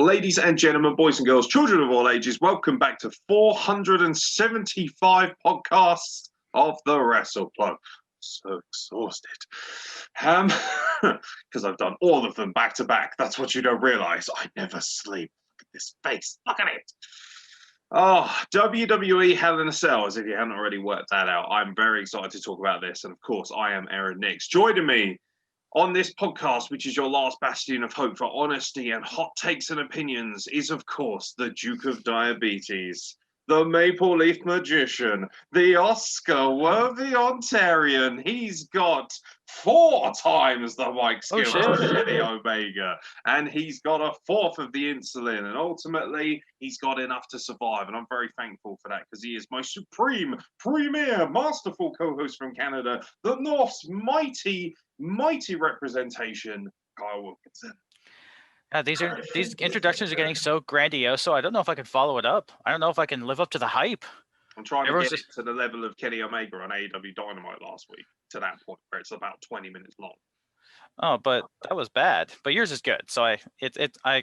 Ladies and gentlemen, boys and girls, children of all ages, welcome back to 475 podcasts of the Wrestle Club. So exhausted. Because I've done all of them back to back. That's what you don't realize. I never sleep. Look at this face. Look at it. Oh, WWE Hell in a Cell, as if you hadn't already worked that out. I'm very excited to talk about this. And of course, I am Aaron Nix. Joining me on this podcast, which is your last bastion of hope for honesty and hot takes and opinions, is, of course, the Duke of Diabetes, the Maple Leaf Magician, the Oscar-worthy Ontarian. He's got 4 times the mic skill of Kenny Omega, and he's got a 4th of the insulin, and ultimately, he's got enough to survive, and I'm very thankful for that, because he is my supreme, premier, masterful co-host from Canada, the North's mighty representation, Kyle Wilkinson. These introductions are getting so grandiose, so I don't know if I can follow it up. I don't know if I can live up to the hype. I'm trying to get it to the level of Kenny Omega on AEW Dynamite last week, to that point where it's about 20 minutes long. Oh, but that was bad. But yours is good, so I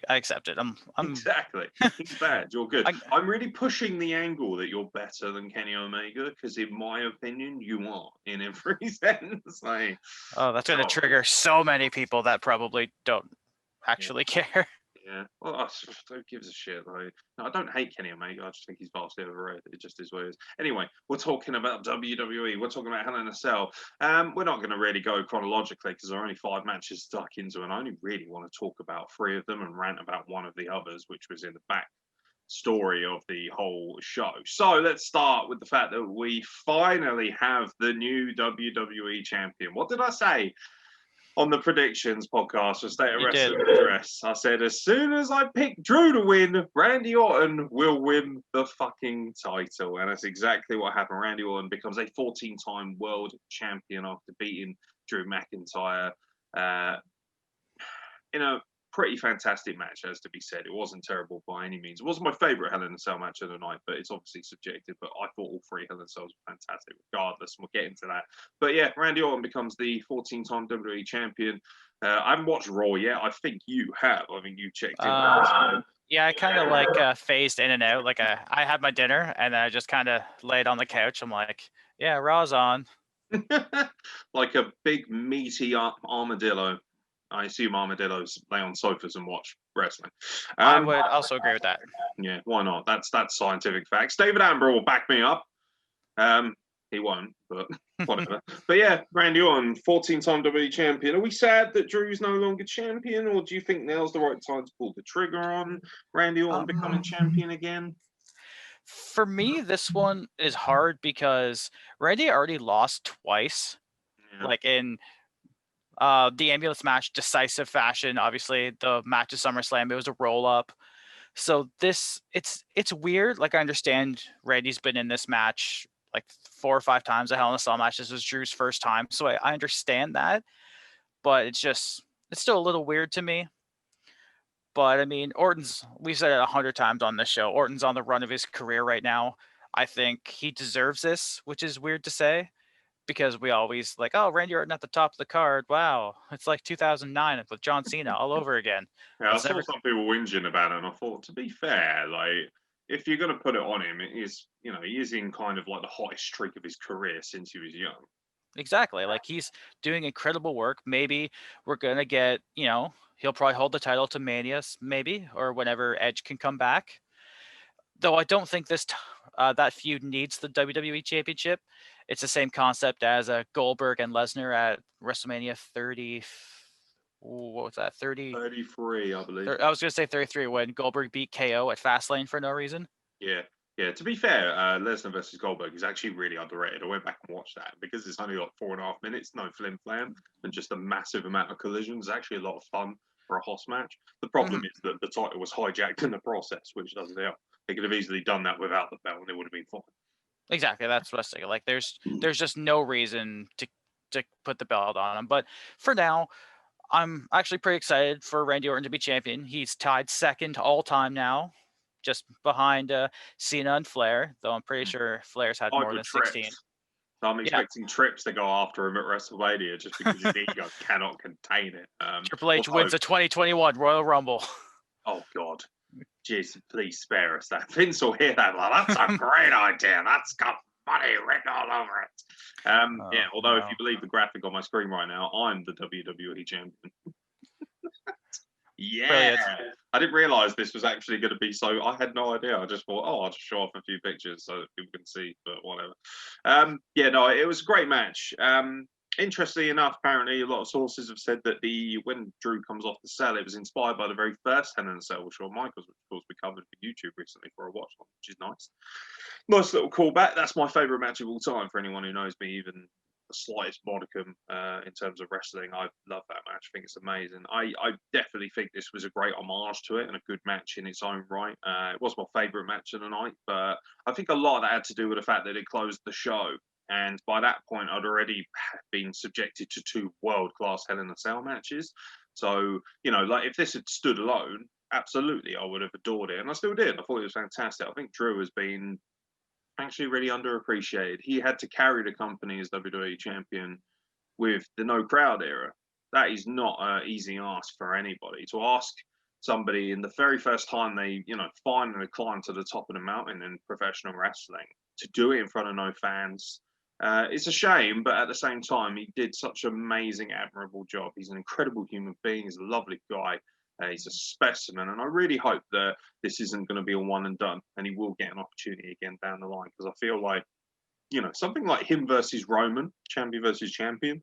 accept it. I'm exactly. He's bad. You're good. I'm really pushing the angle that you're better than Kenny Omega, because in my opinion, you are in every sense. That's going to trigger so many people that probably don't actually care. Yeah. Well, who gives a shit? No, I don't hate Kenny Omega. I just think he's vastly overrated. It just is what it is. Anyway, we're talking about WWE. We're talking about Hell in a Cell. We're not going to really go chronologically because there are only 5 matches stuck into, and I only really want to talk about 3 of them and rant about one of the others, which was in the back story of the whole show. So let's start with the fact that we finally have the new WWE champion. What did I say on the predictions podcast for State of Wrestling Address? I said, as soon as I pick Drew to win, Randy Orton will win the fucking title. And that's exactly what happened. Randy Orton becomes a 14-time world champion after beating Drew McIntyre in a pretty fantastic match, as to be said. It wasn't terrible by any means. It wasn't my favourite Hell in a Cell match of the night, but it's obviously subjective. But I thought all 3 Hell in a Cells were fantastic regardless. We'll get into that. But yeah, Randy Orton becomes the 14-time WWE champion. I haven't watched Raw yet. I think you have. I think you checked in. Yeah, I kind of phased in and out. I had my dinner and then I just kind of laid on the couch. I'm like, yeah, Raw's on. Like a big meaty armadillo. I assume armadillos lay on sofas and watch wrestling. I would also agree with that. Yeah, why not? That's scientific facts. David Amber will back me up. He won't, but whatever. But yeah, Randy Orton, 14-time WWE champion. Are we sad that Drew's no longer champion, or do you think now's the right time to pull the trigger on Randy Orton becoming champion again? For me, this one is hard because Randy already lost twice, in the ambulance match, decisive fashion. Obviously, the match at SummerSlam, it was a roll-up. So it's weird. I understand Randy's been in this match 4 or 5 times. A Hell in a Cell match. This was Drew's first time, so I understand that. But it's still a little weird to me. But I mean, we've said it 100 times on this show. Orton's on the run of his career right now. I think he deserves this, which is weird to say, because we always Randy Orton at the top of the card. Wow, it's like 2009 with John Cena all over again. Yeah, I saw some people whinging about it, and I thought, to be fair, if you're going to put it on him, it is, he is in kind of the hottest streak of his career since he was young. Exactly. He's doing incredible work. Maybe we're going to get, he'll probably hold the title to Mania, maybe, or whenever Edge can come back. Though I don't think that feud needs the WWE Championship. It's the same concept as Goldberg and Lesnar at WrestleMania 30. What was that? 33, I believe. I was going to say 33 when Goldberg beat KO at Fastlane for no reason. Yeah. Yeah, to be fair, Lesnar versus Goldberg is actually really underrated. I went back and watched that because it's only 4.5 minutes, no flim-flam, and just a massive amount of collisions. It's actually a lot of fun for a Hoss match. The problem is that the title was hijacked in the process, which doesn't help. They could have easily done that without the belt, and it would have been fine. Exactly, that's what I was thinking. There's just no reason to put the belt on him. But for now, I'm actually pretty excited for Randy Orton to be champion. He's tied second all time now, just behind Cena and Flair, though I'm pretty sure Flair's had more than 16. So I'm expecting Trips to go after him at WrestleMania just because his ego cannot contain it. Triple H wins the 2021 Royal Rumble. Oh God, jeez, please spare us that. Vince will hear that. Like, that's a great idea. That's got money written all over it. Yeah. Although, if you believe the graphic on my screen right now, I'm the WWE champion. Yeah. Brilliant. I didn't realize this was actually going to be so. I had no idea. I just thought, oh, I'll just show off a few pictures so that people can see, but whatever. Yeah, no, it was a great match. Interestingly enough, apparently a lot of sources have said that when Drew comes off the cell, it was inspired by the very first Hell in a Cell with Shawn Michaels, which of course we covered for YouTube recently for a watch, which is nice. Nice little callback. That's my favourite match of all time for anyone who knows me, even the slightest modicum in terms of wrestling. I love that match. I think it's amazing. I definitely think this was a great homage to it and a good match in its own right. It was my favourite match of the night, but I think a lot of that had to do with the fact that it closed the show. And by that point, I'd already been subjected to 2 world-class Hell in a Cell matches. So, like if this had stood alone, absolutely, I would have adored it. And I still did. I thought it was fantastic. I think Drew has been actually really underappreciated. He had to carry the company as WWE champion with the no crowd era. That is not an easy ask for anybody. To ask somebody in the very first time they, finally climb to the top of the mountain in professional wrestling, to do it in front of no fans, it's a shame, but at the same time, he did such an amazing, admirable job. He's an incredible human being. He's a lovely guy. He's a specimen, and I really hope that this isn't going to be a one and done, and he will get an opportunity again down the line, because I feel like, something like him versus Roman, champion versus champion,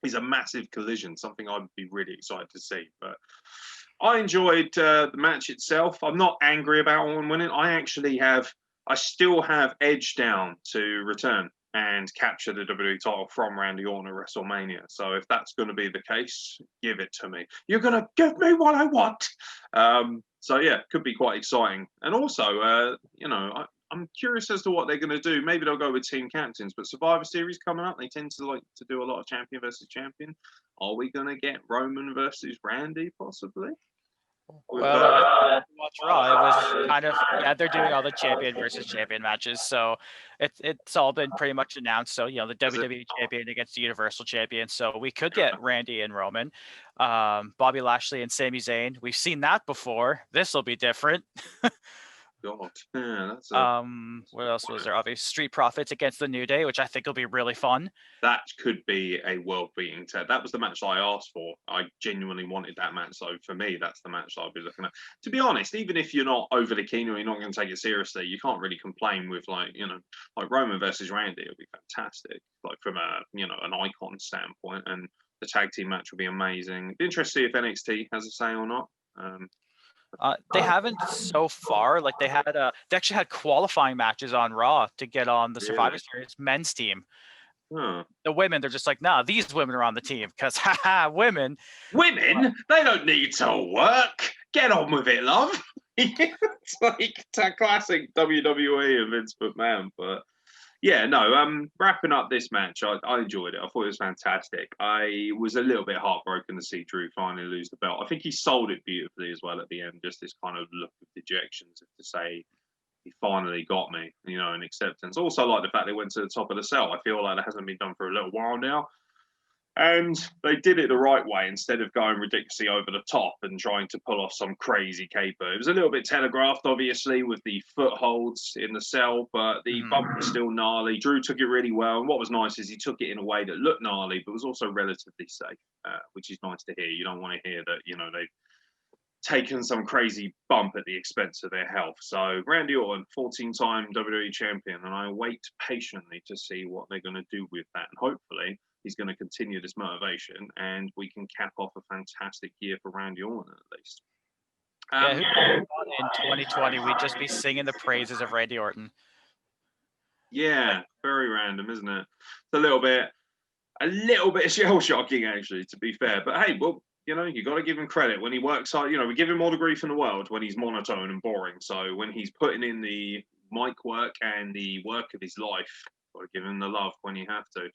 is a massive collision, something I'd be really excited to see. But I enjoyed the match itself. I'm not angry about him winning. I still have Edge down to return and capture the WWE title from Randy Orton at WrestleMania. So if that's going to be the case, give it to me. You're going to give me what I want. So yeah, could be quite exciting. And also, I'm curious as to what they're going to do. Maybe they'll go with team captains, but Survivor Series coming up, they tend to like to do a lot of champion versus champion. Are we going to get Roman versus Randy possibly? Well, watch Raw. It was kind of they're doing all the champion versus champion matches, so it's all been pretty much announced. So the WWE champion against the Universal champion. So we could get Randy and Roman, Bobby Lashley and Sami Zayn. We've seen that before. This will be different. God, yeah, that's what else was there? Obviously, Street Profits against the New Day, which I think will be really fun. That could be a world-beating test. That was the match I asked for. I genuinely wanted that match. So for me, that's the match I'll be looking at. To be honest, even if you're not overly keen or you're not going to take it seriously, you can't really complain with like Roman versus Randy. It'll be fantastic. Like from an icon standpoint, and the tag team match will be amazing. It'd be interesting to see if NXT has a say or not. They haven't so far. Like they actually had qualifying matches on Raw to get on the Survivor Series men's team. Huh. The women, they're just like, nah, these women are on the team because women. Women, they don't need to work. Get on with it, love. It's like that classic WWE and Vince McMahon, but. Yeah, no, wrapping up this match, I enjoyed it. I thought it was fantastic. I was a little bit heartbroken to see Drew finally lose the belt. I think he sold it beautifully as well at the end, just this kind of look of dejection to say he finally got me, and acceptance. Also like the fact they went to the top of the cell. I feel like that hasn't been done for a little while now. And they did it the right way instead of going ridiculously over the top and trying to pull off some crazy caper. It was a little bit telegraphed, obviously, with the footholds in the cell, but the bump was still gnarly. Drew took it really well. And what was nice is he took it in a way that looked gnarly, but was also relatively safe, which is nice to hear. You don't want to hear that, they've taken some crazy bump at the expense of their health. So Randy Orton, 14-time WWE champion, and I wait patiently to see what they're going to do with that. And hopefully he's going to continue this motivation, and we can cap off a fantastic year for Randy Orton at least. In 2020, we'd just be singing the praises of Randy Orton. Yeah, very random, isn't it? It's a little bit shell shocking, actually, to be fair. But hey, well, you got to give him credit when he works hard. We give him all the grief in the world when he's monotone and boring. So when he's putting in the mic work and the work of his life, got to give him the love when you have to.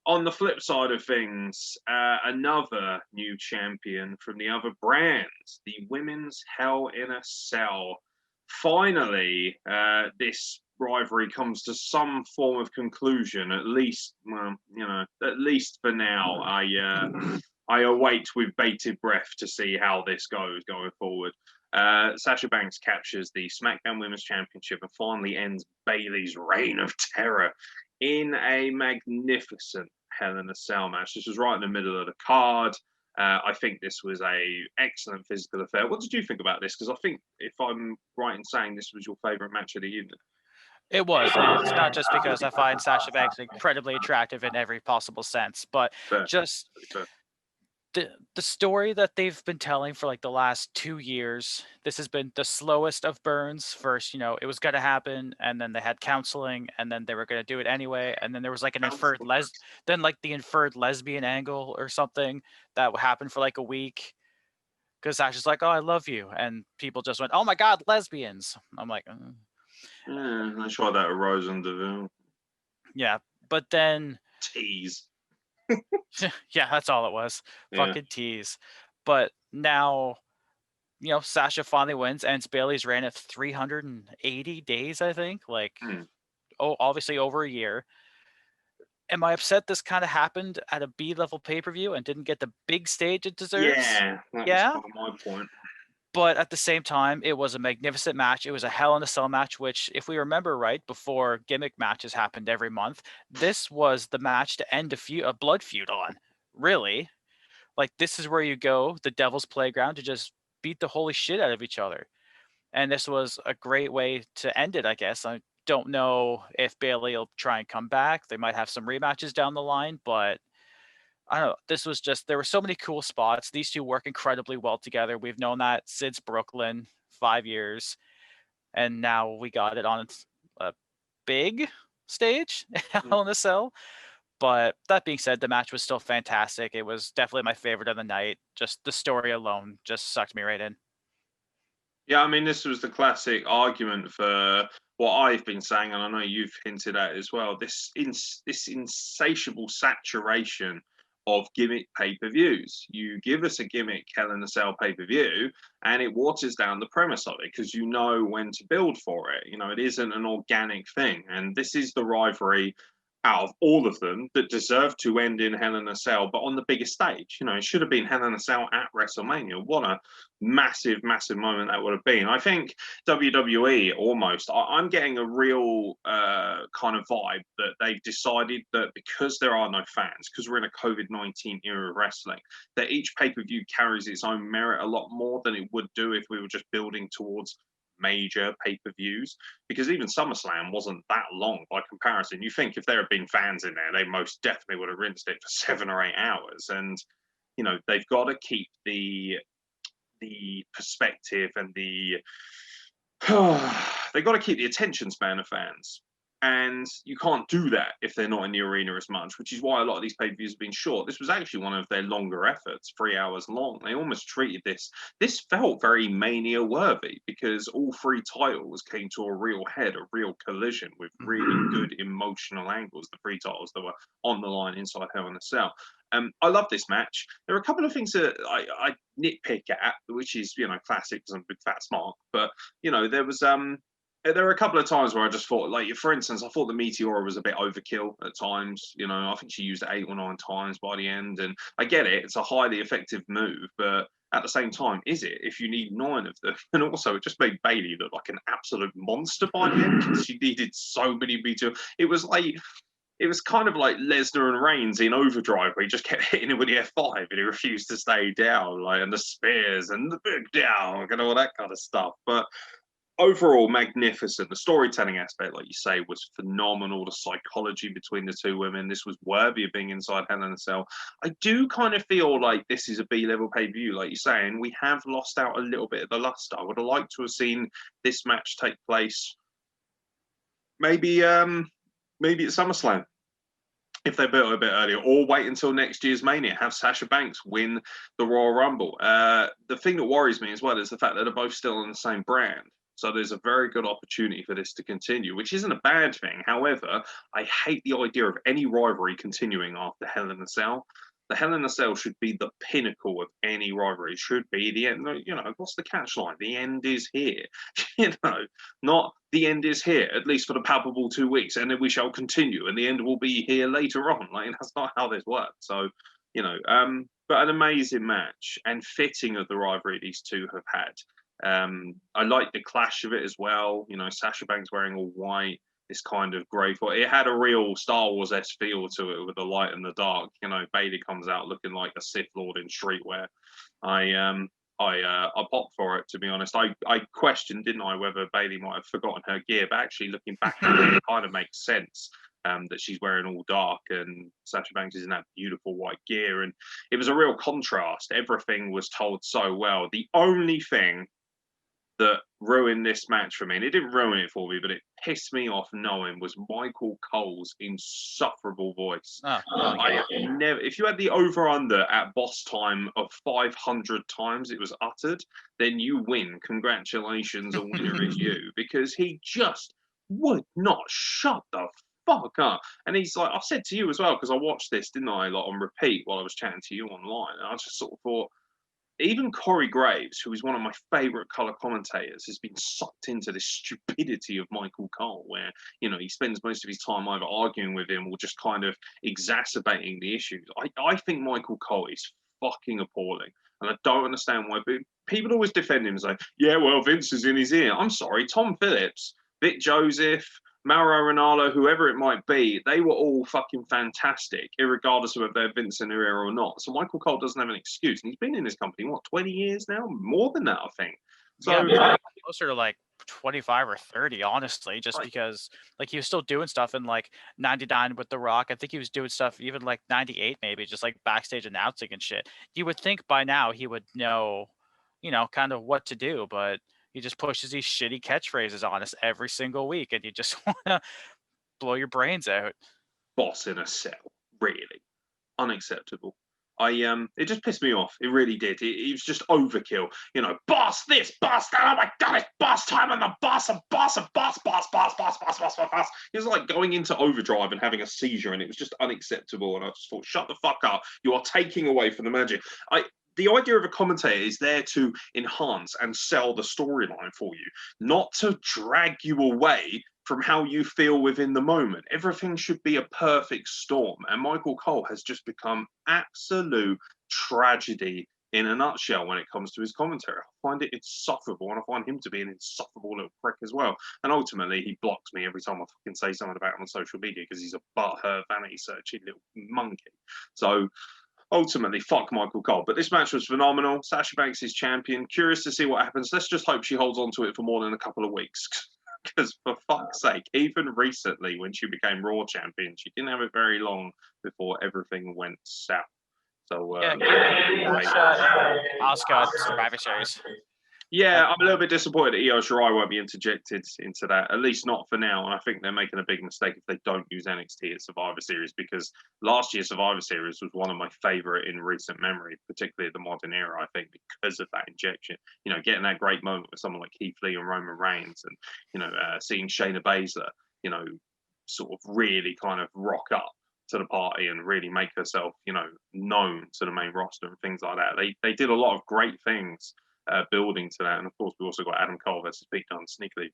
On the flip side of things, another new champion from the other brand, the Women's Hell in a Cell. Finally, this rivalry comes to some form of conclusion, at least, at least for now. I await with bated breath to see how this goes going forward. Sasha Banks captures the SmackDown Women's Championship and finally ends Bayley's reign of terror in a magnificent Hell in a Cell match. This was right in the middle of the card. I think this was a excellent physical affair. What did you think about this? Because I think, if I'm right in saying, this was your favorite match of the evening. It was, and it's not just because I find Sasha Banks incredibly attractive in every possible sense, but Fair, just fair. the story that they've been telling for like the last 2 years. This has been the slowest of burns. First, it was gonna happen, and then they had counseling, and then they were gonna do it anyway, and then there was like an then like the inferred lesbian angle or something that happened for like a week. Because Sasha's like, "Oh, I love you," and people just went, "Oh my God, lesbians!" I'm like, Yeah, I tried that at Rose and Deville. yeah. But then, Tease. yeah, that's all it was. Yeah. Fucking tease. But now, Sasha finally wins, and it's Bayley's reign of 380 days, I think. Like, obviously over a year. Am I upset this kind of happened at a B-level pay-per-view and didn't get the big stage it deserves? Yeah, that was Yeah. kind of my point. But at the same time, it was a magnificent match. It was a Hell in a Cell match, which, if we remember right, before gimmick matches happened every month, this was the match to end a blood feud on. Really, like, this is where you go, the Devil's Playground, to just beat the holy shit out of each other. And this was a great way to end it, I guess. I don't know if Bayley will try and come back. They might have some rematches down the line, but I don't know. This was just, there were so many cool spots. These two work incredibly well together. We've known that since Brooklyn, 5 years, and now we got it on a big stage, Hell in a Cell. But that being said, the match was still fantastic. It was definitely my favorite of the night. Just the story alone just sucked me right in. Yeah, I mean, this was the classic argument for what I've been saying, and I know you've hinted at as well. This insatiable saturation of gimmick pay-per-views. You give us a gimmick Hell in a Cell pay-per-view, and it waters down the premise of it because you know when to build for it. It isn't an organic thing, and this is the rivalry out of all of them that deserve to end in Hell in a Cell, but on the biggest stage. It should have been Hell in a Cell at WrestleMania. What a massive, massive moment that would have been. I think WWE almost, I'm getting a real kind of vibe that they've decided that because there are no fans, because we're in a COVID-19 era of wrestling, that each pay-per-view carries its own merit a lot more than it would do if we were just building towards major pay-per-views, because even SummerSlam wasn't that long by comparison. You think if there had been fans in there, they most definitely would have rinsed it for 7 or 8 hours. And they've got to keep the perspective and they've got to keep the attention span of fans. And you can't do that if they're not in the arena as much, which is why a lot of these pay-per-views have been short. This was actually one of their longer efforts, 3 hours long. They almost treated this felt very Mania worthy because all 3 titles came to a real head, a real collision with really good emotional angles, the 3 titles that were on the line inside Hell in a Cell. I love this match. There are a couple of things that I nitpick at, which is, classic because I'm a big fat smart. But, there were a couple of times where I just thought, like, for instance, I thought the Meteora was a bit overkill at times. I think she used it 8 or 9 times by the end. And I get it. It's a highly effective move. But at the same time, is it if you need 9 of them? And also, it just made Bayley look like an absolute monster by the end because she needed so many Meteor. It was kind of like Lesnar and Reigns in Overdrive, where he just kept hitting him with the F5 and he refused to stay down, and the spears and the big down and all that kind of stuff. But overall, magnificent. The storytelling aspect, like you say, was phenomenal. The psychology between the 2 women, this was worthy of being inside Hell in a Cell. I do kind of feel like this is a B-level pay-per-view, like you're saying. We have lost out a little bit of the luster. I would have liked to have seen this match take place maybe at SummerSlam, if they built it a bit earlier, or wait until next year's Mania, have Sasha Banks win the Royal Rumble. The thing that worries me as well is the fact that they're both still on the same brand. So there's a very good opportunity for this to continue, which isn't a bad thing. However, I hate the idea of any rivalry continuing after Hell in a Cell. The Hell in a Cell should be the pinnacle of any rivalry. It should be the end. What's the catch line? The end is here. Not the end is here, at least for the palpable 2 weeks, and then we shall continue, and the end will be here later on. That's not how this works. So, but an amazing match and fitting of the rivalry these two have had. I like the clash of it as well. You know, Sasha Banks wearing all white, this kind of grey. It had a real Star Wars-esque feel to it with the light and the dark. You know, Bayley comes out looking like a Sith Lord in streetwear. I popped for it, to be honest. I questioned, didn't I, whether Bayley might have forgotten her gear, but actually looking back at it, it kind of makes sense. That she's wearing all dark and Sasha Banks is in that beautiful white gear. And it was a real contrast. Everything was told so well. The only thing that ruined this match for me, and it didn't ruin it for me, but it pissed me off knowing, was Michael Cole's insufferable voice. I never, if you had the over-under at boss time of 500 times it was uttered, then you win. Congratulations, a winner is you, because he just would not shut the fuck up. And he's like, I've said to you as well, because I watched this, didn't I, like on repeat while I was chatting to you online, and I just sort of thought, even Corey Graves, who is one of my favourite colour commentators, has been sucked into this stupidity of Michael Cole, where, you know, he spends most of his time either arguing with him or just kind of exacerbating the issues. I think Michael Cole is fucking appalling. And I don't understand why people always defend him and say, yeah, well, Vince is in his ear. I'm sorry, Tom Phillips, Vic Joseph, Mauro Ranallo, whoever it might be, they were all fucking fantastic, irregardless of if they're Vince in their ear or not. So Michael Cole doesn't have an excuse. And he's been in this company, what, 20 years now? More than that, I think. So yeah, closer to like 25 or 30, honestly, just because like he was still doing stuff in like 99 with The Rock. I think he was doing stuff even like 98, maybe just like backstage announcing and shit. You would think by now he would know, you know, kind of what to do, but he just pushes these shitty catchphrases on us every single week, and you just want to blow your brains out. boss in a cell, really. Unacceptable. It just pissed me off. It really did. It was just overkill. You know, boss this, boss that. Oh my god, it's boss time on the boss and boss and boss. It was like going into overdrive and having a seizure, and it was just unacceptable. And I just thought, shut the fuck up. You are taking away from the magic. The idea of a commentator is there to enhance and sell the storyline for you, not to drag you away from how you feel within the moment. Everything should be a perfect storm. And Michael Cole has just become absolute tragedy in a nutshell when it comes to his commentary. I find it insufferable, and I find him to be an insufferable little prick as well. And ultimately, he blocks me every time I fucking say something about him on social media because he's a butthurt, vanity searching little monkey. So ultimately, fuck Michael Cole. But this match was phenomenal. Sasha Banks is champion. Curious to see what happens. Let's just hope she holds on to it for more than a couple of weeks. Because for fuck's sake, even recently when she became Raw champion, she didn't have it very long before everything went south. So Yeah, Asuka at Survivor Series. yeah, I'm a little bit disappointed that Io Shirai won't be interjected into that, at least not for now. And I think they're making a big mistake if they don't use NXT at Survivor Series, because last year's Survivor Series was one of my favorite in recent memory, particularly the modern era, I think, because of that injection. You know, getting that great moment with someone like Keith Lee and Roman Reigns, and, you know, seeing Shayna Baszler, you know, sort of really kind of rock up to the party and really make herself, you know, known to the main roster and things like that. They did a lot of great things building to that. And of course, we also got Adam Cole versus Pete Dunne sneakily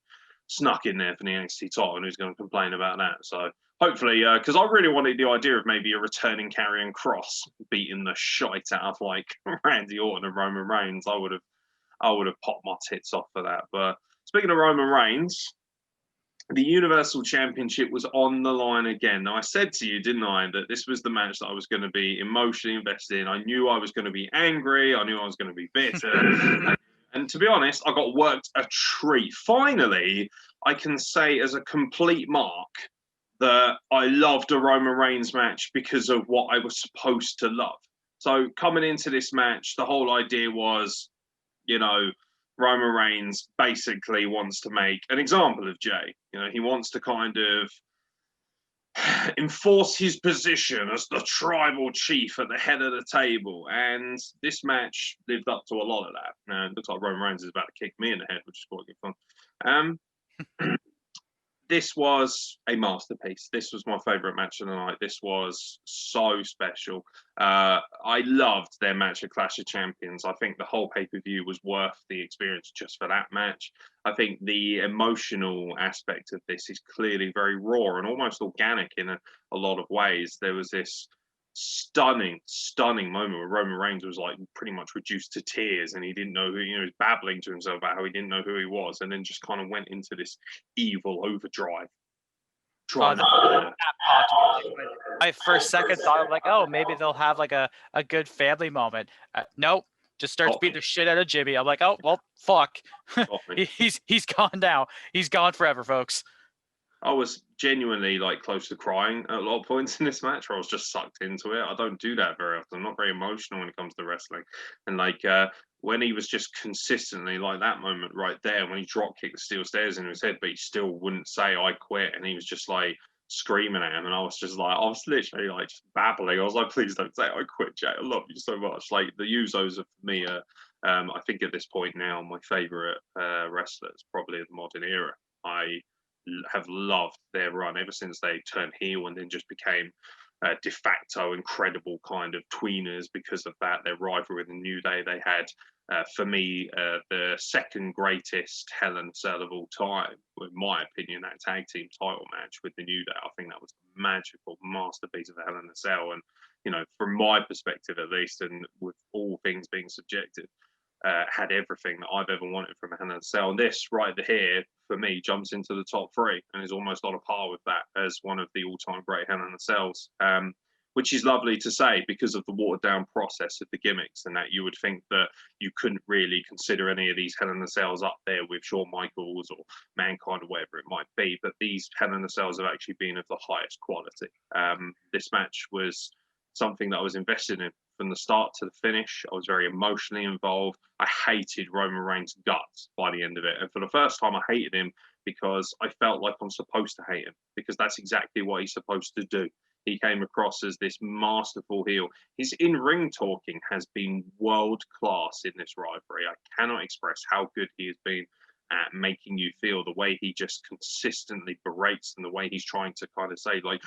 snuck in there for the NXT title, and who's going to complain about that? So hopefully, because I really wanted the idea of maybe a returning Karrion Kross beating the shite out of like Randy Orton and Roman Reigns. I would have popped my tits off for that. But speaking of Roman Reigns, the Universal Championship was on the line again. Now, I said to you, didn't I, that this was the match that I was going to be emotionally invested in. I knew I was going to be angry. I knew I was going to be bitter. And to be honest, I got worked a treat. Finally, I can say as a complete mark that I loved a Roman Reigns match because of what I was supposed to love. So coming into this match, the whole idea was, you know, Roman Reigns basically wants to make an example of Jay. You know, he wants to kind of enforce his position as the tribal chief at the head of the table. And this match lived up to a lot of that. Now, it looks like Roman Reigns is about to kick me in the head, which is quite good fun. This was a masterpiece. This was my favorite match of the night. This was so special. I loved their match at Clash of Champions. I think the whole pay-per-view was worth the experience just for that match. I think the emotional aspect of this is clearly very raw and almost organic in a lot of ways. There was this stunning moment where Roman Reigns was like pretty much reduced to tears, and he didn't know who, he was babbling to himself about how he didn't know who he was, and then just kind of went into this evil overdrive. That popped me. I for a second thought of like, oh, maybe they'll have like a good family moment. Nope, just starts beating the shit out of Jimmy. I'm like, oh well, fuck. he's gone now. He's gone forever, folks. I was genuinely like close to crying at a lot of points in this match where I was just sucked into it. I don't do that very often. I'm not very emotional when it comes to wrestling. And like when he was just consistently like that moment right there when he drop kicked the steel stairs into his head, but he still wouldn't say I quit, and he was just like screaming at him, and I was just like, I was literally like just babbling. I was like, please don't say I quit, Jay. I love you so much. Like the Usos are for me I think at this point now my favorite wrestlers probably of the modern era. I have loved their run ever since they turned heel and then just became de facto incredible kind of tweeners because of that. Their rivalry with the New Day, they had, for me, the second greatest Hell in a Cell of all time, in my opinion, that tag team title match with the New Day. I think that was a magical masterpiece of a Hell in a Cell. And, from my perspective at least, and with all things being subjective, had everything that I've ever wanted from a Hell in a Cell. And this right here, for me, jumps into the top three and is almost on a par with that as one of the all-time great Hell in a Cells, which is lovely to say because of the watered-down process of the gimmicks, and that you would think that you couldn't really consider any of these Hell in a Cells up there with Shawn Michaels or Mankind or whatever it might be, but these Hell in a Cells have actually been of the highest quality. This match was something that I was invested in from the start to the finish. I was very emotionally involved. I hated Roman Reigns' guts by the end of it. And for the first time, I hated him because I felt like I'm supposed to hate him, because that's exactly what he's supposed to do. He came across as this masterful heel. His in-ring talking has been world-class in this rivalry. I cannot express how good he has been at making you feel, the way he just consistently berates and the way he's trying to kind of say, like,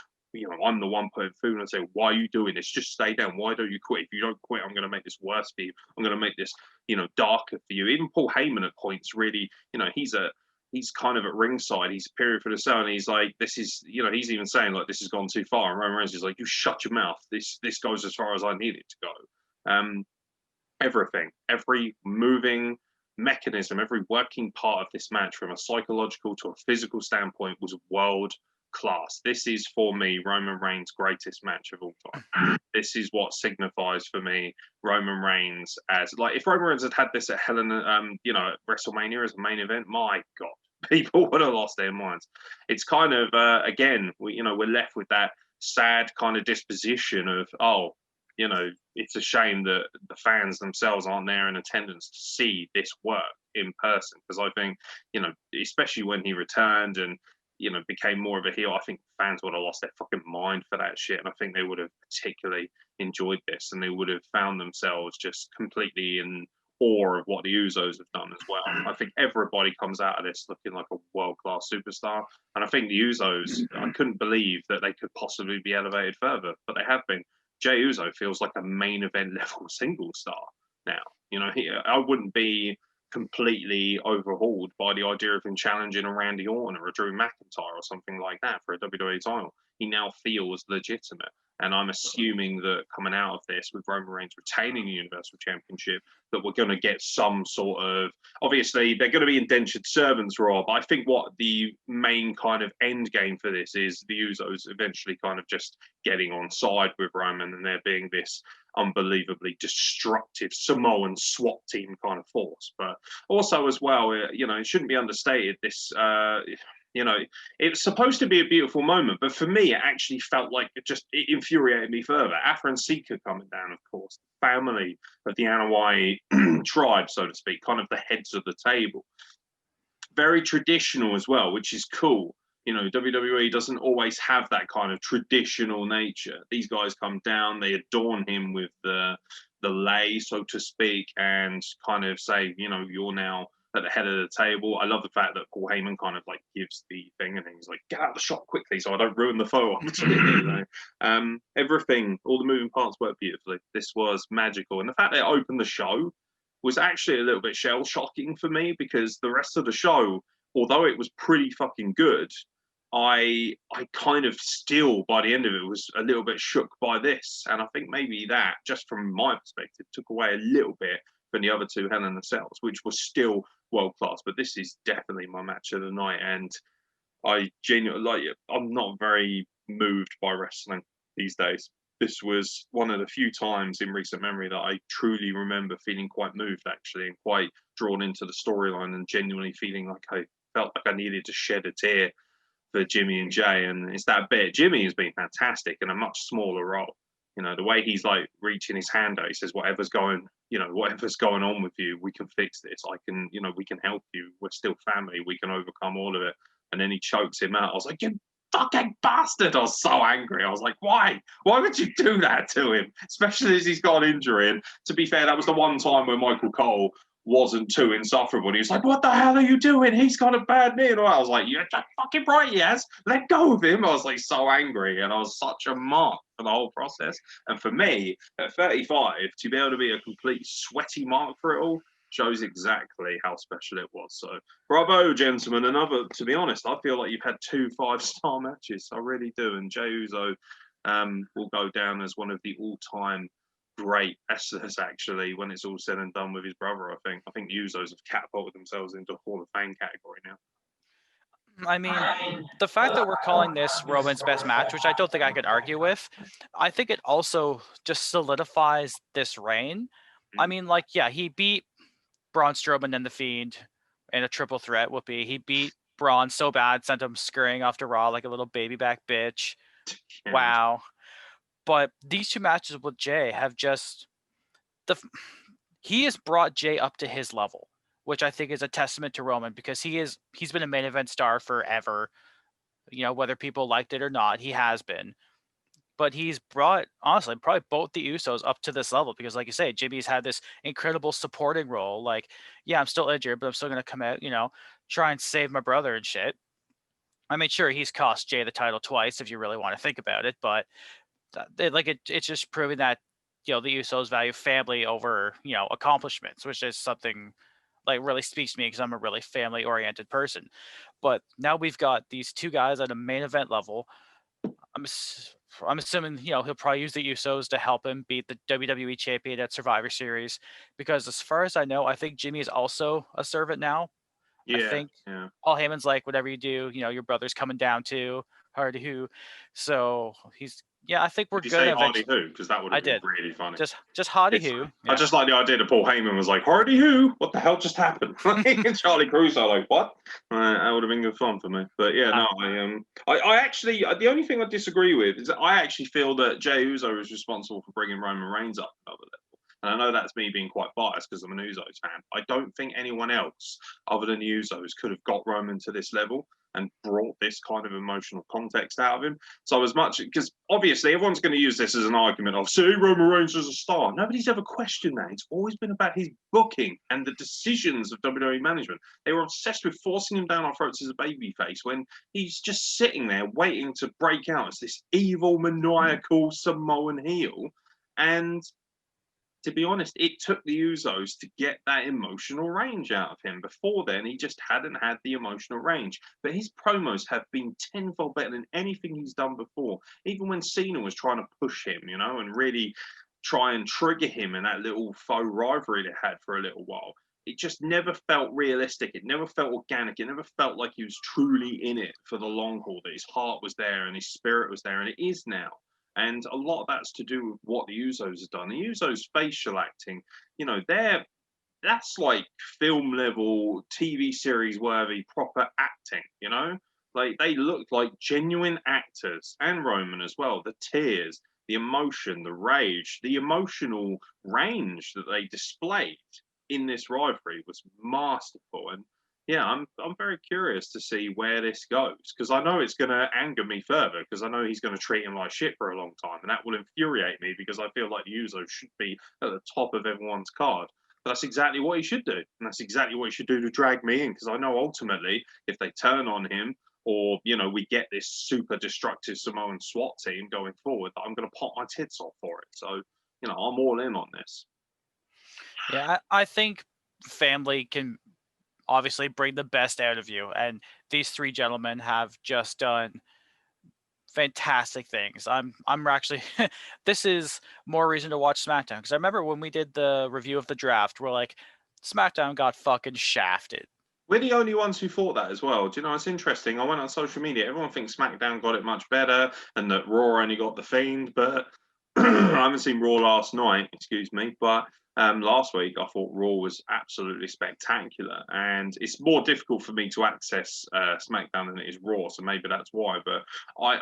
I'm the one putting food and say, why are you doing this? Just stay down. Why don't you quit? If you don't quit, I'm going to make this worse for you. I'm going to make this, darker for you. Even Paul Heyman at points really, he's kind of at ringside. He's superior for the cell, and he's like, this is, he's even saying like, this has gone too far. And Roman Reigns is like, you shut your mouth. This goes as far as I need it to go. Everything, every moving mechanism, every working part of this match, from a psychological to a physical standpoint, was world class. This is for me Roman Reigns' greatest match of all time. This is what signifies for me Roman Reigns as, like, if Roman Reigns had this at at WrestleMania as a main event, my God, people would have lost their minds. It's kind of again, we're left with that sad kind of disposition of, it's a shame that the fans themselves aren't there in attendance to see this work in person, because I think, especially when he returned and became more of a heel, I think fans would have lost their fucking mind for that shit. And I think they would have particularly enjoyed this, and they would have found themselves just completely in awe of what the Usos have done as well. I think everybody comes out of this looking like a world-class superstar. And I think the Usos, I couldn't believe that they could possibly be elevated further, but they have been. Jey Uso feels like a main event level single star now. I wouldn't be completely overhauled by the idea of him challenging a Randy Orton or a Drew McIntyre or something like that for a WWE title. He now feels legitimate. And I'm assuming that coming out of this, with Roman Reigns retaining the Universal Championship, that we're going to get some sort of, obviously they're going to be indentured servants, Rob. I think what the main kind of end game for this is the Usos eventually kind of just getting on side with Roman, and there being this unbelievably destructive Samoan SWAT team kind of force. But also as well, it shouldn't be understated, this, it's supposed to be a beautiful moment, but for me, it actually felt like it infuriated me further. Afa and Sika coming down, of course, the family of the Anoa'i tribe, so to speak, kind of the heads of the table. Very traditional as well, which is cool. WWE doesn't always have that kind of traditional nature. These guys come down, they adorn him with the lei, so to speak, and kind of say, you're now at the head of the table. I love the fact that Paul Heyman kind of like gives the thing and he's like, get out of the shot quickly so I don't ruin the photo opportunity. Everything, all the moving parts worked beautifully. This was magical. And the fact that it opened the show was actually a little bit shell shocking for me, because the rest of the show, although it was pretty fucking good, I kind of still, by the end of it, was a little bit shook by this. And I think maybe that, just from my perspective, took away a little bit from the other two Hell in the Cells, which was still world class. But this is definitely my match of the night. And I genuinely like it. I'm not very moved by wrestling these days. This was one of the few times in recent memory that I truly remember feeling quite moved, actually, and quite drawn into the storyline, and genuinely feeling like I felt like I needed to shed a tear for Jimmy and Jay. And it's that bit. Jimmy has been fantastic in a much smaller role. You know, the way he's like reaching his hand out, he says, whatever's going on with you, we can fix this. I can, we can help you. We're still family. We can overcome all of it. And then he chokes him out. I was like, you fucking bastard. I was so angry. I was like, why? Why would you do that to him? Especially as he's got an injury. And to be fair, that was the one time when Michael Cole wasn't too insufferable. He was like, what the hell are you doing? He's got a bad knee. And I was like, you're fucking right, he has. Let go of him. I was like so angry. And I was such a mark for the whole process. And for me, at 35, to be able to be a complete sweaty mark for it all shows exactly how special it was. So bravo, gentlemen. To be honest, I feel like you've had 2 5-star matches. I really do. And Jey Uso will go down as one of the all-time great wrestlers, actually, when it's all said and done, with his brother. I think Usos have catapulted themselves into Hall of Fame category now. I mean, the fact that we're calling this Roman's best match, which I don't think I could argue with, I think it also just solidifies this reign. I mean, like, yeah, he beat Braun Strowman and The Fiend in a triple threat. Whoopee. He beat Braun so bad, sent him scurrying off to Raw like a little baby back bitch. Yeah. Wow. But these two matches with Jey have just he has brought Jey up to his level, which I think is a testament to Roman, because he's been a main event star forever. Whether people liked it or not, he has been. But he's brought, honestly, probably both the Usos up to this level, because, like you say, Jimmy's had this incredible supporting role. Like, yeah, I'm still injured, but I'm still going to come out, try and save my brother and shit. I mean, sure, he's cost Jey the title twice, if you really want to think about it, but it's just proving that, the Usos value family over, accomplishments, which is something like really speaks to me, because I'm a really family oriented person. But now we've got these two guys at a main event level. I'm assuming, he'll probably use the Usos to help him beat the WWE champion at Survivor Series, because as far as I know, I think Jimmy is also a servant now. I think Paul Heyman's like, whatever you do, your brother's coming down too. Hardy who. So I think we're Did good. You say Hardy who? Because that would have been really funny. Just Hardy who. Yeah. I just like the idea that Paul Heyman was like, Hardy who? What the hell just happened? And Charlie Crusoe like, what? That would have been good fun for me. But yeah, no, I actually, the only thing I disagree with is that I actually feel that Jey Uso is responsible for bringing Roman Reigns up another level. And I know that's me being quite biased because I'm an Usos fan. I don't think anyone else other than the Usos could have got Roman to this level and brought this kind of emotional context out of him. So as much, because obviously everyone's going to use this as an argument of, see, Roman Reigns is a star. Nobody's ever questioned that. It's always been about his booking and the decisions of WWE management. They were obsessed with forcing him down our throats as a babyface when he's just sitting there waiting to break out as this evil, maniacal Samoan heel. And to be honest, it took the Usos to get that emotional range out of him. Before then, he just hadn't had the emotional range. But his promos have been tenfold better than anything he's done before. Even when Cena was trying to push him, and really try and trigger him in that little faux rivalry they had for a little while. It just never felt realistic. It never felt organic. It never felt like he was truly in it for the long haul, that his heart was there and his spirit was there, and it is now. And a lot of that's to do with what the Usos have done. The Usos' facial acting, that's like film level, TV series worthy, proper acting, Like they looked like genuine actors, and Roman as well. The tears, the emotion, the rage, the emotional range that they displayed in this rivalry was masterful. And yeah, I'm very curious to see where this goes, because I know it's going to anger me further, because I know he's going to treat him like shit for a long time, and that will infuriate me, because I feel like the Usos should be at the top of everyone's card. But that's exactly what he should do, and that's exactly what he should do to drag me in, because I know ultimately if they turn on him, or we get this super destructive Samoan SWAT team going forward, that I'm going to pop my tits off for it. So I'm all in on this. Yeah, I think family can obviously bring the best out of you. And these three gentlemen have just done fantastic things. I'm actually this is more reason to watch SmackDown, because I remember when we did the review of the draft, we're like, SmackDown got fucking shafted. We're the only ones who thought that as well. Do you know, it's interesting. I went on social media. Everyone thinks SmackDown got it much better and that Raw only got the Fiend. But I haven't seen Raw last night, excuse me. But last week, I thought Raw was absolutely spectacular. And it's more difficult for me to access SmackDown than it is Raw. So maybe that's why. But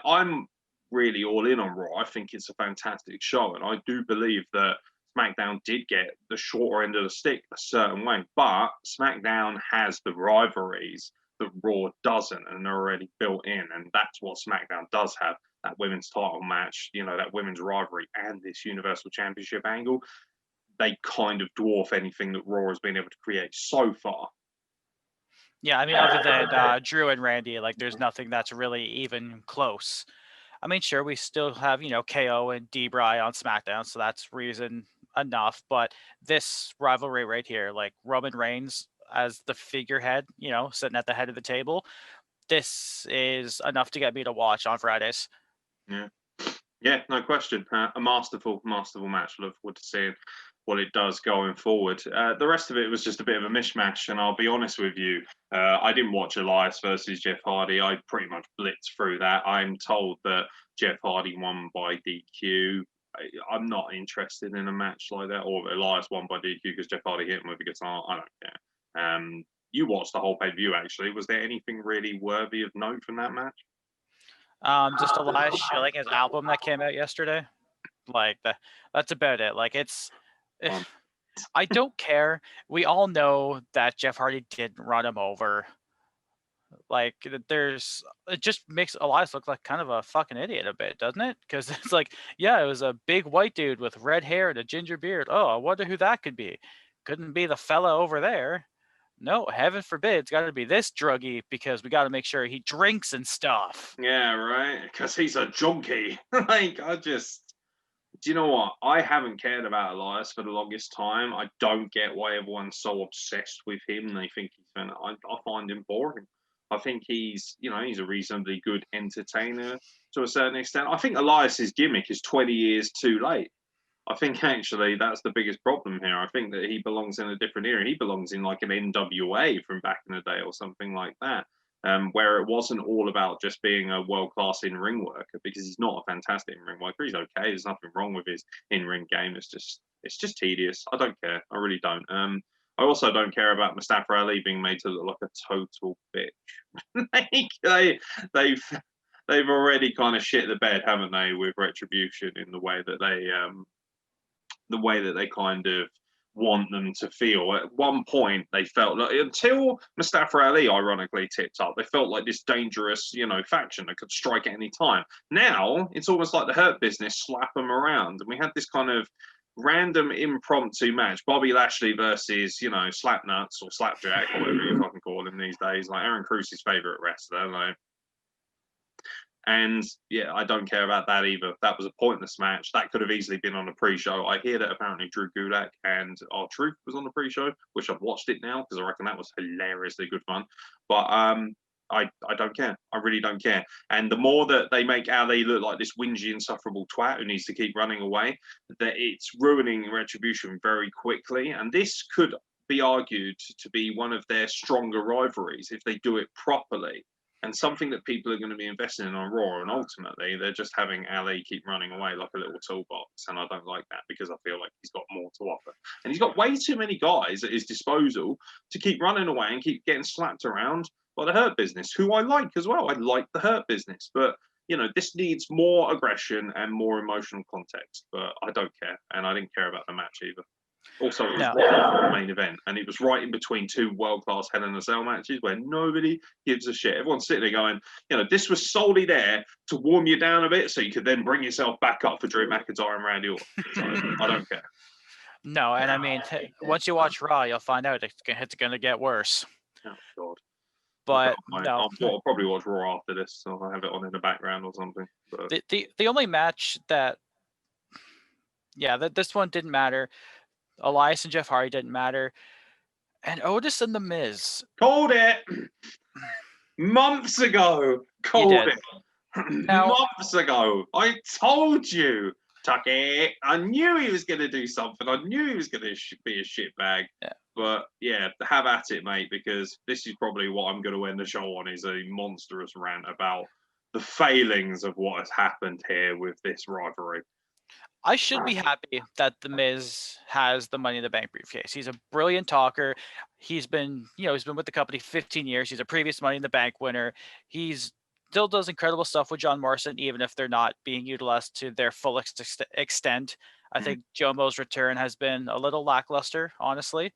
I'm really all in on Raw. I think it's a fantastic show. And I do believe that SmackDown did get the shorter end of the stick a certain way, but SmackDown has the rivalries that Raw doesn't, and they're already built in, and that's what SmackDown does have. That women's title match, that women's rivalry, and this Universal Championship angle, they kind of dwarf anything that Raw has been able to create so far. Yeah, I mean, other than Drew and Randy, like, there's nothing that's really even close. I mean, sure, we still have, KO and D-Bry on SmackDown, so that's reason enough. But this rivalry right here, like Roman Reigns as the figurehead, sitting at the head of the table, this is enough to get me to watch on Fridays. Yeah, no question. A masterful match. Look forward to seeing what it does going forward. The rest of it was just a bit of a mishmash, and I'll be honest with you, I didn't watch Elias versus Jeff Hardy. I pretty much blitzed through that. I'm told that Jeff Hardy won by DQ. I'm not interested in a match like that, or Elias won by DQ because Jeff Hardy hit him with a guitar. I don't care. You watched the whole pay-per-view, actually. Was there anything really worthy of note from that match? Just Elias shilling his album that came out yesterday. Like, that's about it. Like, I don't care. We all know that Jeff Hardy didn't run him over. Like, it just makes Elias look like kind of a fucking idiot a bit, doesn't it? Because it's like, yeah, it was a big white dude with red hair and a ginger beard. Oh, I wonder who that could be. Couldn't be the fella over there. No, heaven forbid, it's got to be this druggie, because we got to make sure he drinks and stuff. Yeah, right. Because he's a junkie. Do you know what? I haven't cared about Elias for the longest time. I don't get why everyone's so obsessed with him. They think I find him boring. I think he's a reasonably good entertainer to a certain extent. I think Elias's gimmick is 20 years too late. I think actually that's the biggest problem here. I think that he belongs in a different era. He belongs in like an NWA from back in the day or something like that, where it wasn't all about just being a world-class in-ring worker, because he's not a fantastic in-ring worker. He's okay. There's nothing wrong with his in-ring game. It's just tedious. I don't care. I really don't. I also don't care about Mustafa Ali being made to look like a total bitch. They've already kind of shit the bed, haven't they, with Retribution in the way that they kind of want them to feel. At one point, they felt like, until Mustafa Ali ironically tipped up, they felt like this dangerous, faction that could strike at any time. Now it's almost like the Hurt Business slap them around, and we had this kind of random impromptu match: Bobby Lashley versus, Slapnuts or Slapjack or whatever you fucking call him these days, like Aaron Cruise's favorite wrestler, like. And yeah, I don't care about that either. That was a pointless match. That could have easily been on a pre-show. I hear that apparently Drew Gulak and R-Truth was on the pre-show, which I've watched it now because I reckon that was hilariously good fun. But I don't care. I really don't care. And the more that they make Ali look like this whingy, insufferable twat who needs to keep running away, that it's ruining Retribution very quickly. And this could be argued to be one of their stronger rivalries if they do it properly, and something that people are going to be investing in on Raw. And ultimately, they're just having Ali keep running away like a little toolbox. And I don't like that, because I feel like he's got more to offer. And he's got way too many guys at his disposal to keep running away and keep getting slapped around by the Hurt Business, who I like as well. I like the Hurt Business. But, this needs more aggression and more emotional context. But I don't care. And I didn't care about the match either. Also, it was right after the main event, and it was right in between two world-class Hell in a Cell matches where nobody gives a shit. Everyone's sitting there going, this was solely there to warm you down a bit so you could then bring yourself back up for Drew McIntyre and Randy Orton. So I don't care. No, and I mean, once you watch Raw, you'll find out it's going to get worse. Oh, God. But I'll probably watch Raw after this, so I'll have it on in the background or something. But the only match that this one didn't matter. Elias and Jeff Hardy didn't matter. And Otis and The Miz. Called it months ago. You Called did. it Now, months ago. I told you, Tucky. I knew he was going to do something. I knew he was going to be a shitbag. yeah, But yeah, have at it, mate, because this is probably what I'm going to end the show on, is a monstrous rant about the failings of what has happened here with this rivalry. I should be happy that The Miz has the Money in the Bank briefcase. He's a brilliant talker. He's been with the company 15 years. He's a previous Money in the Bank winner. He's still does incredible stuff with John Morrison, even if they're not being utilized to their full extent. I think Jomo's return has been a little lackluster, honestly.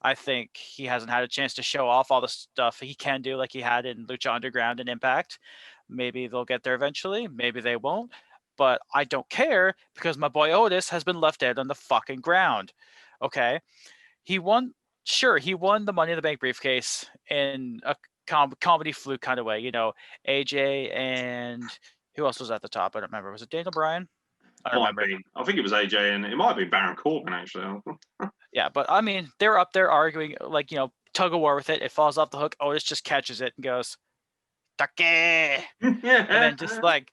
I think he hasn't had a chance to show off all the stuff he can do like he had in Lucha Underground and Impact. Maybe they'll get there eventually. Maybe they won't. But I don't care because my boy Otis has been left out on the fucking ground. Okay. He won. Sure, he won the Money in the Bank briefcase in a comedy fluke kind of way. AJ and who else was at the top? I don't remember. Was it Daniel Bryan? I don't remember. I think it was AJ, and it might have been Baron Corbin, actually. Yeah, but I mean, they're up there arguing, like, tug of war with it. It falls off the hook. Otis just catches it and goes, Take! And then just like,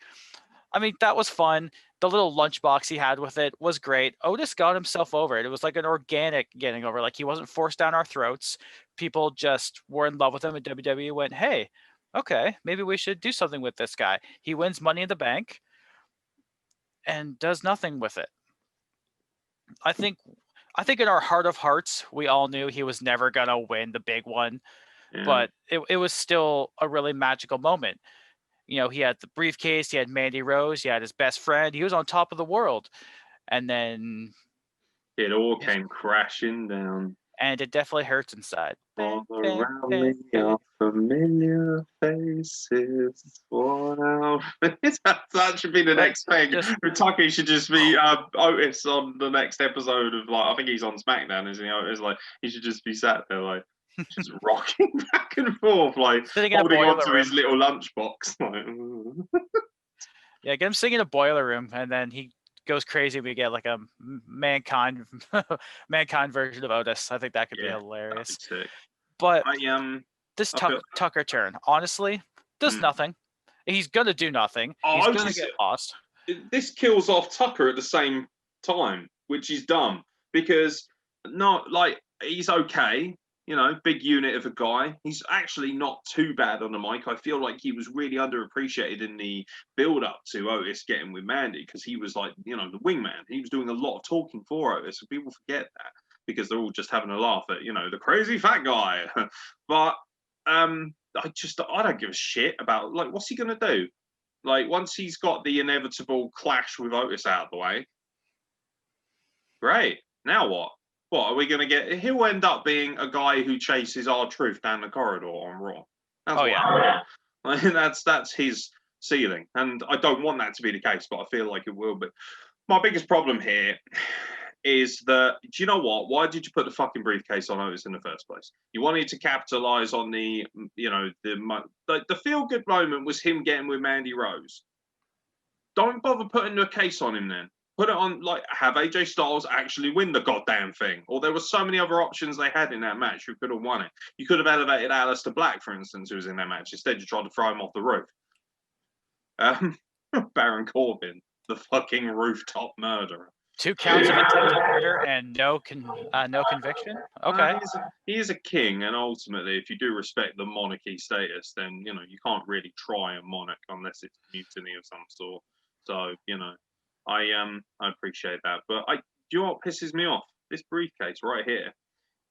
I mean, that was fun. The little lunchbox he had with it was great. Otis got himself over it. It was like an organic getting over. Like, he wasn't forced down our throats. People just were in love with him, and WWE went, hey, okay, maybe we should do something with this guy. He wins Money in the Bank and does nothing with it. I think in our heart of hearts, we all knew he was never gonna win the big one, but it was still a really magical moment. He had the briefcase, he had Mandy Rose, he had his best friend, he was on top of the world, and then it all came crashing down. And it definitely hurts inside. All around me are familiar faces. That should be the next thing. Tucky should just be Otis on the next episode of, like, I think he's on SmackDown, isn't he? Otis, like, he should just be sat there, like, just rocking back and forth, like, holding onto his little lunchbox. Like, yeah, get him singing in a boiler room, and then he goes crazy. We get like a mankind version of Otis. I think that could be hilarious. But this Tucker turn, honestly, does nothing. He's gonna do nothing. He's gonna get lost. This kills off Tucker at the same time, which is dumb, because he's okay. Big unit of a guy. He's actually not too bad on the mic. I feel like he was really underappreciated in the build-up to Otis getting with Mandy, because he was like, the wingman. He was doing a lot of talking for Otis, so people forget that because they're all just having a laugh at, the crazy fat guy. But I don't give a shit about, like, what's he gonna do? Like, once he's got the inevitable clash with Otis out of the way, great. Now what? What are we going to get? He'll end up being a guy who chases R-Truth down the corridor on Raw. That's his ceiling, and I don't want that to be the case, but I feel like it will be. My biggest problem here is that, do you know what? Why did you put the fucking briefcase on Otis in the first place? You wanted to capitalize on the feel-good moment was him getting with Mandy Rose. Don't bother putting the case on him then. Put it on, like, have AJ Styles actually win the goddamn thing. Or there were so many other options they had in that match who could have won it. You could have elevated Aleister Black, for instance, who was in that match. Instead, you tried to throw him off the roof. Baron Corbin, the fucking rooftop murderer. 2 counts of attempted murder and no conviction? Okay. He is a king, and ultimately, if you do respect the monarchy status, then, you can't really try a monarch unless it's mutiny of some sort. So, I appreciate that, but do you know what pisses me off? This briefcase right here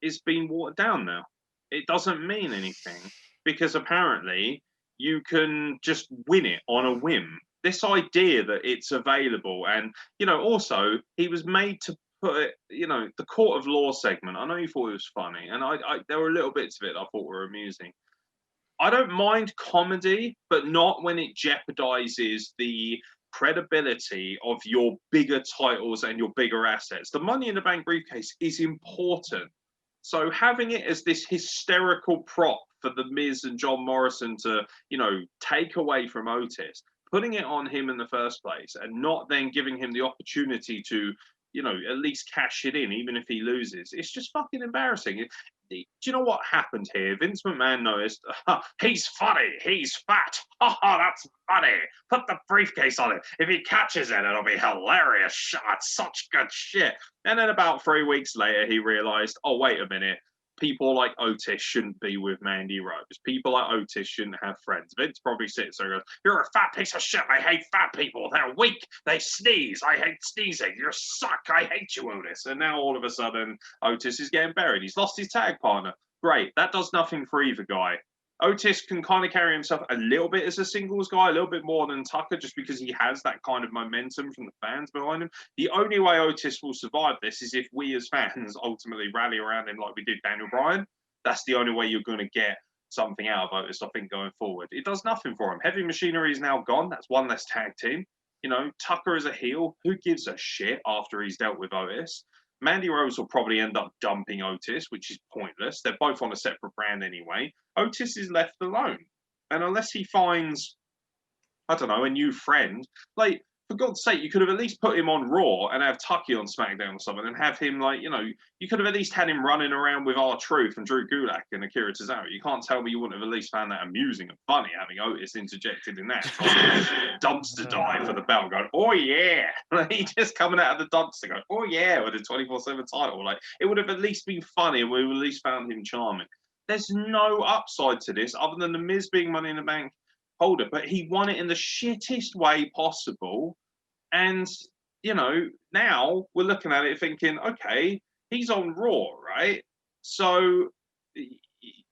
is being watered down now. It doesn't mean anything because apparently you can just win it on a whim. This idea that it's available, and also he was made to put it, the court of law segment. I know you thought it was funny, and I there were little bits of it I thought were amusing. I don't mind comedy, but not when it jeopardizes the credibility of your bigger titles and your bigger assets. The Money in the Bank briefcase is important. So having it as this hysterical prop for The Miz and John Morrison to, take away from Otis, putting it on him in the first place and not then giving him the opportunity to, at least cash it in, even if he loses, it's just fucking embarrassing. do you know what happened here? Vince McMahon noticed, he's funny, he's fat. That's funny. Put the briefcase on it. If he catches it, it'll be hilarious. It's such good shit. And then about 3 weeks later, he realized, oh, wait a minute. People like Otis shouldn't be with Mandy Rose. People like Otis shouldn't have friends. Vince probably sits there and goes, you're a fat piece of shit. I hate fat people. They're weak. They sneeze. I hate sneezing. You suck. I hate you, Otis. And now all of a sudden, Otis is getting buried. He's lost his tag partner. Great. That does nothing for either guy. Otis can kind of carry himself a little bit as a singles guy, a little bit more than Tucker, just because he has that kind of momentum from the fans behind him. The only way Otis will survive this is if we as fans ultimately rally around him like we did Daniel Bryan. That's the only way you're going to get something out of Otis, I think, going forward. It does nothing for him. Heavy Machinery is now gone. That's one less tag team. You know, Tucker is a heel. Who gives a shit after he's dealt with Otis? Mandy Rose will probably end up dumping Otis, which is pointless. They're both on a separate brand anyway. Otis is left alone. And unless he finds, I don't know, a new friend, like, for God's sake, you could have at least put him on Raw and have Tucky on SmackDown or something and have him, like, you know, you could have at least had him running around with R-Truth and Drew Gulak and Akira Tozawa. You can't tell me you wouldn't have at least found that amusing and funny, having Otis interjected in that. Dumpster dive for the belt, going, oh yeah. He just coming out of the dumpster going, oh yeah, with a 24/7 title. Like, it would have at least been funny and we would have at least found him charming. There's no upside to this other than the Miz being Money in the Bank holder, but he won it in the shittest way possible. And, you know, now we're looking at it thinking, okay, he's on Raw, right? So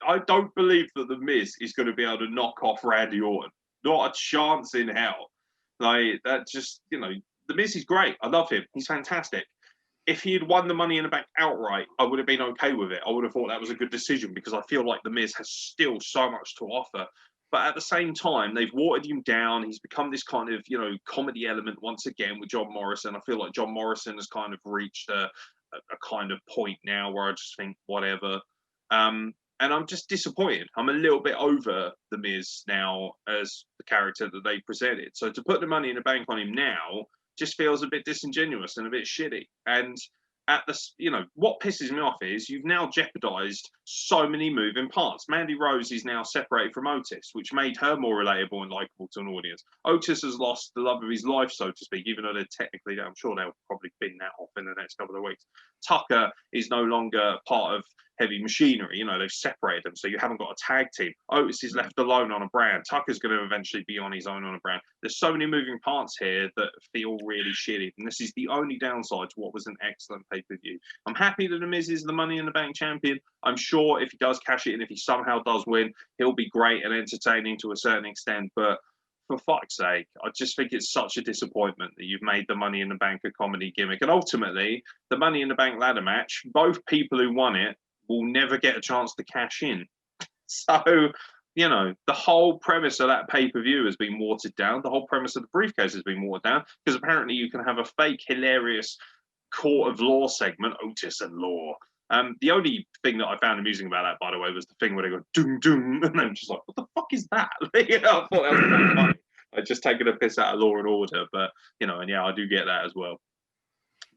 I don't believe that The Miz is going to be able to knock off Randy Orton. Not a chance in hell. Like, that just, you know, The Miz is great. I love him. He's fantastic. If he had won the Money in the Bank outright, I would have been okay with it. I would have thought that was a good decision because I feel like The Miz has still so much to offer. But at the same time, they've watered him down. He's become this kind of, you know, comedy element once again with John Morrison. I feel like John Morrison has kind of reached a kind of point now where I just think, whatever. And I'm just disappointed. I'm a little bit over The Miz now as the character that they presented. So to put the Money in the Bank on him now just feels a bit disingenuous and a bit shitty. And at the, you know, what pisses me off is you've now jeopardized so many moving parts. Mandy Rose is now separated from Otis, which made her more relatable and likable to an audience. Otis has lost the love of his life, so to speak, even though they're technically, I'm sure they'll probably bin that off in the next couple of weeks. Tucker is no longer part of Heavy Machinery. You know, they've separated them, so you haven't got a tag team. Otis is left alone on a brand. Tucker's going to eventually be on his own on a brand. There's so many moving parts here that feel really shitty, and this is the only downside to what was an excellent pay-per-view. I'm happy that The Miz is the Money in the Bank champion. I'm sure if he does cash it in, if he somehow does win, he'll be great and entertaining to a certain extent, but for fuck's sake, I just think it's such a disappointment that you've made the Money in the Bank a comedy gimmick. And ultimately, the Money in the Bank ladder match, both people who won it will never get a chance to cash in. So, you know, the whole premise of that pay-per-view has been watered down. The whole premise of the briefcase has been watered down because apparently you can have a fake, hilarious court of law segment, Otis and Law. The only thing that I found amusing about that, by the way, was the thing where they go doom doom, and I'm just like, what the fuck is that? You know, I thought that was quite funny. I'd just taken a piss out of Law and Order, but you know, and yeah, I do get that as well.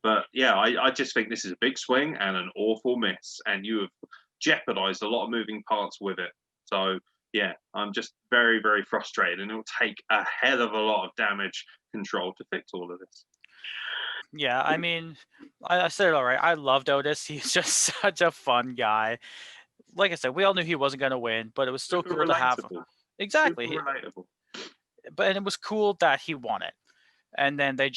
But yeah, I just think this is a big swing and an awful miss, and you have jeopardized a lot of moving parts with it. So yeah, I'm just very, very frustrated, and it'll take a hell of a lot of damage control to fix all of this. Yeah, I mean, I said it all right. I loved Otis. He's just such a fun guy. Like I said, we all knew he wasn't going to win, but it was still Super cool to have. relatable. Exactly. Super relatable. But it was cool that he won it. And then they're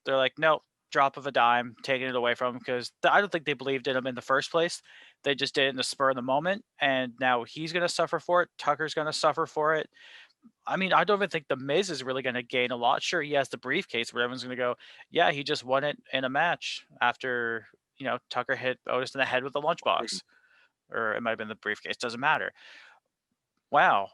like, nope, drop of a dime, taking it away from him because I don't think they believed in him in the first place. They just did it in the spur of the moment. And now he's going to suffer for it. Tucker's going to suffer for it. I mean, I don't even think The Miz is really going to gain a lot. Sure, he has the briefcase, but everyone's going to go, yeah, he just won it in a match after, you know, Tucker hit Otis in the head with the lunchbox. Or it might have been the briefcase. Doesn't matter. Wow.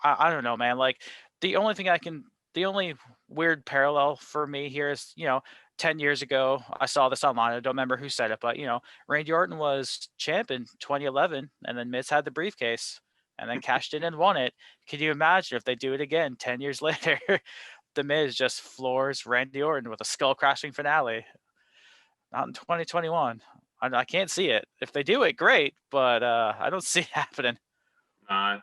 I don't know, man. Like, the only weird parallel for me here is, you know, 10 years ago, I saw this online. I don't remember who said it, but, you know, Randy Orton was champ in 2011, and then Miz had the briefcase and then cashed in and won it. Can you imagine if they do it again 10 years later? The Miz just floors Randy Orton with a skull crashing finale. Not in 2021. I can't see it. If they do it, great, but I don't see it happening. No.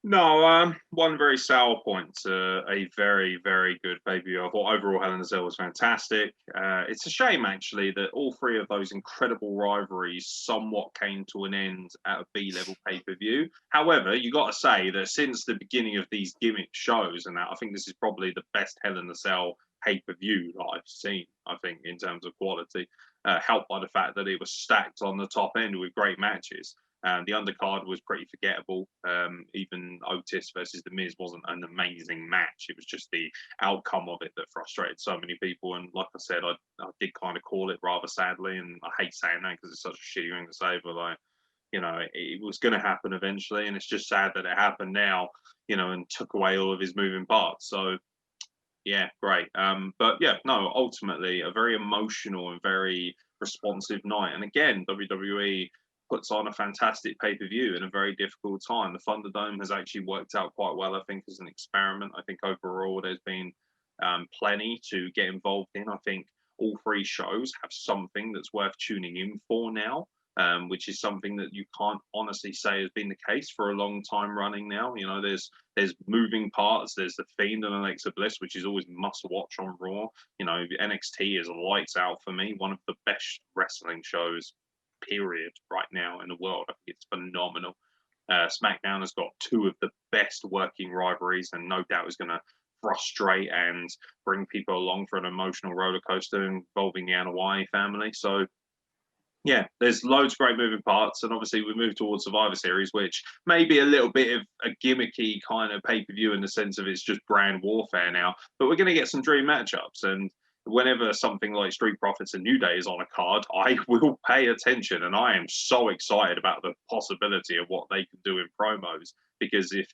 No, one very sour point to a very, very good pay-per-view. I thought overall Hell in a Cell was fantastic. It's a shame, actually, that all three of those incredible rivalries somewhat came to an end at a B-level pay-per-view. However, you got to say that since the beginning of these gimmick shows and that, I think this is probably the best Hell in a Cell pay-per-view that I've seen, I think, in terms of quality, helped by the fact that it was stacked on the top end with great matches. The undercard was pretty forgettable. Even Otis versus The Miz wasn't an amazing match. It was just the outcome of it that frustrated so many people. And like I said, I did kind of call it rather sadly. And I hate saying that because it's such a shitty thing to say, but like, it was going to happen eventually. And it's just sad that it happened now, and took away all of his moving parts. So, yeah, great. But yeah, no, ultimately a very emotional and very responsive night. And again, WWE puts on a fantastic pay-per-view in a very difficult time. The Thunderdome has actually worked out quite well, I think, as an experiment. I think overall there's been plenty to get involved in. I think all three shows have something that's worth tuning in for now. Which is something that you can't honestly say has been the case for a long time running now. There's moving parts. There's the Fiend and Alexa Bliss, which is always must watch on Raw. NXT is lights out for me. One of the best wrestling shows, period, right now in the world. I think it's phenomenal. SmackDown has got two of the best working rivalries, and no doubt is going to frustrate and bring people along for an emotional roller coaster involving the Anoa'i family. So yeah, there's loads of great moving parts, and obviously we move towards Survivor Series, which may be a little bit of a gimmicky kind of pay-per-view in the sense of it's just brand warfare now, but we're going to get some dream matchups, and whenever something like Street Profits and New Day is on a card, I will pay attention, and I am so excited about the possibility of what they can do in promos, because if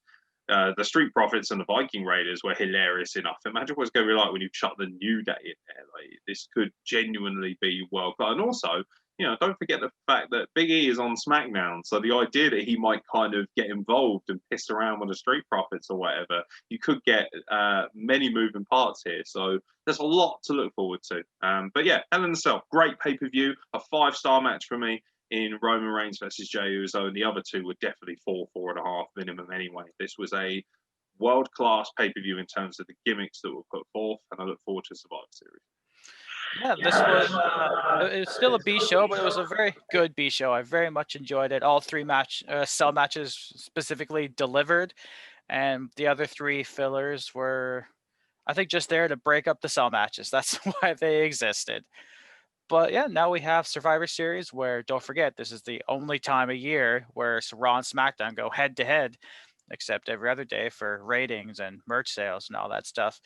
the Street Profits and the Viking Raiders were hilarious enough, imagine what it's going to be like when you chuck the New Day in there. Like, this could genuinely be world class, and also, don't forget the fact that Big E is on SmackDown. So the idea that he might kind of get involved and piss around with the Street Profits or whatever, you could get many moving parts here. So there's a lot to look forward to. But yeah, Hell in a Cell, great pay-per-view, a 5-star match for me in Roman Reigns versus Jey Uso. And the other two were definitely 4.5 minimum anyway. This was a world-class pay-per-view in terms of the gimmicks that were put forth, and I look forward to Survivor Series. Yeah, this was it was still a B show, but it was a very good B show. I very much enjoyed it. All three cell matches specifically delivered, and the other three fillers were, I think, just there to break up the cell matches. That's why they existed. But yeah, now we have Survivor Series, where, don't forget, this is the only time of year where Raw and SmackDown go head to head, except every other day for ratings and merch sales and all that stuff.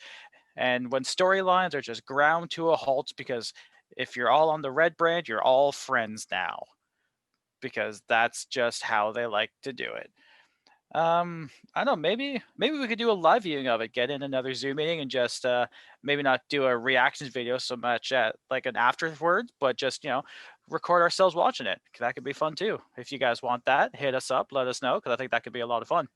And when storylines are just ground to a halt, because if you're all on the red brand, you're all friends now, because that's just how they like to do it. I don't know, maybe we could do a live viewing of it, get in another Zoom meeting and just maybe not do a reactions video so much at like an afterwards, but just, record ourselves watching it. That could be fun too. If you guys want that, hit us up, let us know, because I think that could be a lot of fun.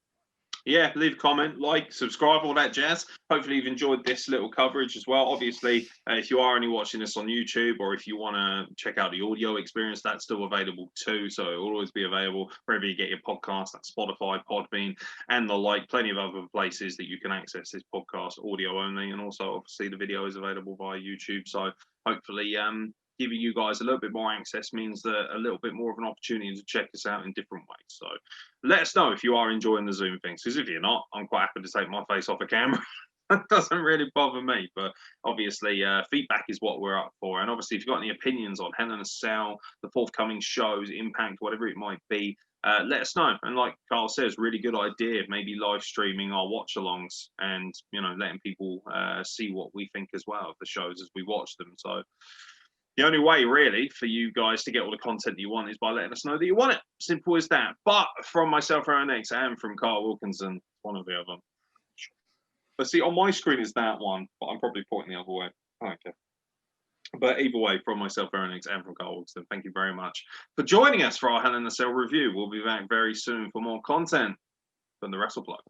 Yeah, leave a comment, like, subscribe, all that jazz. Hopefully you've enjoyed this little coverage as well. Obviously, if you are only watching this on YouTube, or if you want to check out the audio experience, that's still available too. So it will always be available wherever you get your podcast, like Spotify, Podbean, and the like. Plenty of other places that you can access this podcast audio only. And also, obviously, the video is available via YouTube. So hopefully, giving you guys a little bit more access means that a little bit more of an opportunity to check us out in different ways. So let us know if you are enjoying the Zoom things, because if you're not, I'm quite happy to take my face off a camera. That doesn't really bother me, but obviously feedback is what we're up for. And obviously, if you've got any opinions on Hell in a Cell, the forthcoming shows, Impact, whatever it might be, let us know. And like Carl says, really good idea, maybe live streaming our watch-alongs and, letting people see what we think as well of the shows as we watch them. So the only way, really, for you guys to get all the content you want is by letting us know that you want it. Simple as that. But from myself, Aaron X, and from Carl Wilkinson, one or the other. But see, on my screen is that one, but I'm probably pointing the other way. Okay. But either way, from myself, Aaron X, and from Carl Wilkinson, thank you very much for joining us for our Hell in a Cell review. We'll be back very soon for more content from the Wrestle Plug.